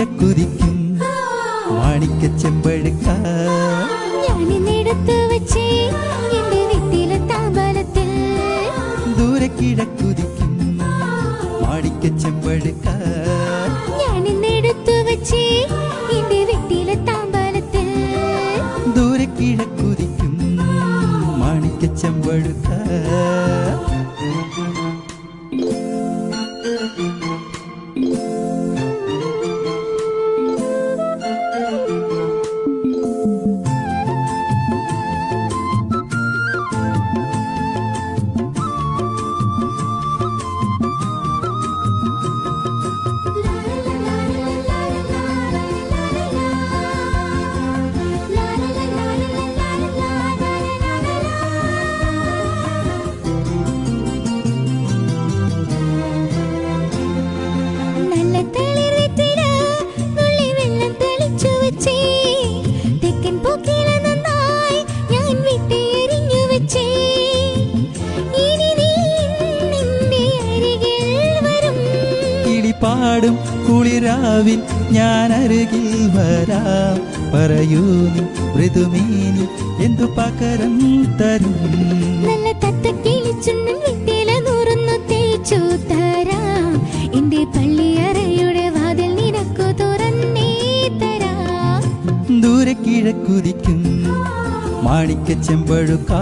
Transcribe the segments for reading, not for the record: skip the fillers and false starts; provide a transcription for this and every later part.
കിഴക്കുതിക്കും മാണിക്ക ചെമ്പഴുക്ക ഞാനിന്നെടുത്ത് വെച്ചേ എന്റെ വീട്ടിലെ താമ്പാലത്തിൽ. ദൂരെ കിഴക്കുതിക്കും മാണിക്ക ചെമ്പഴുക്ക ഞാനിന്നെടുത്ത് വെച്ചേ എന്റെ വീട്ടിലെ താമ്പാലത്തിൽ. ദൂരെ കിഴക്കുതിക്കും മാണിക്ക ചെമ്പഴുക്ക. പാടും കുളിരാവിൽ ഞാൻ അരുകിൽ വരാം. പറയൂ നീ മൃദുമേനി എന്തു പകരം തരും. നല്ല തത്തക്കിളിച്ചുണ്ണൻ വീട്ടിലെ നൂറൊന്നു തേച്ചു തരാം. എന്റെ പള്ളിയറയുടെ വാതിൽ നിനക്കു തുറന്നേ തരാം. ദൂരെ കിഴക്കുതിക്കും മാണിക്ക ചെമ്പഴുക്ക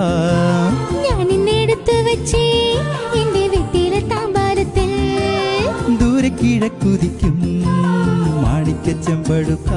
ഞാനിന്നെടുത്ത് വെച്ചേ എന്റെ വീട്ടിലെ താമ്പാലത്തിൽ. ദൂരെ കിഴക്കുതിക്കും മാണിക്ക ചെമ്പഴുക്ക.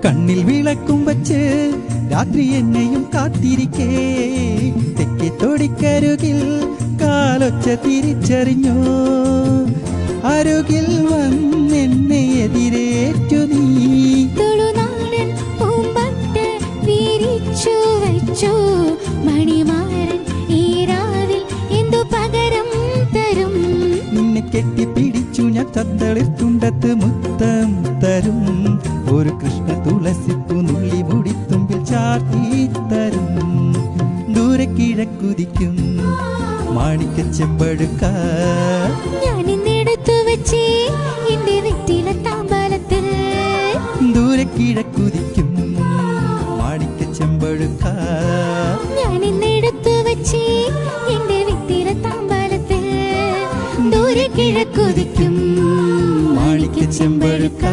കണ്ണിൽ വിളക്കും വച്ച് രാത്രി എന്നെയും കാത്തിരിക്കേ. തെക്കേ തൊടിക്കരുകിൽ കാലൊച്ച തിരിച്ചറിഞ്ഞോ. അരുകിൽ വന്നെന്നെ എതിരേറ്റു നീ. തുളുനാടൻ പൂമ്പട്ട് വിരിച്ചു വെച്ചു മണിമാരൻ ഈ രാവിൽ എന്തു പകരം തരും. നിന്നെ കെട്ടിപ്പിടിച്ചു ഞാൻ ചത്തളിർത്തുണ്ടത്ത് മുത്തം തരും. ഒരു കൃഷ്ണ തുളസിപ്പു നുള്ളി മുടിത്തുമ്പിൽ ചാർത്തി തരും. ദൂരെ കിഴക്കുതിക്കും മാണിക്ക ചെമ്പഴുക്ക ഞാനിന്നെടുത്തു വെച്ചേ എന്റെ വീട്ടിലെ താമ്പാലത്തിൽ. ദൂരെ കിഴക്കുതിക്കും മാണിക്ക ചെമ്പഴുക്ക ഞാനിന്നെടുത്തു വെച്ചേ എന്റെ വീട്ടിലെ താമ്പാലത്തിൽ. ദൂരെ കിഴക്കുതിക്കും മാണിക്ക ചെമ്പഴുക്ക.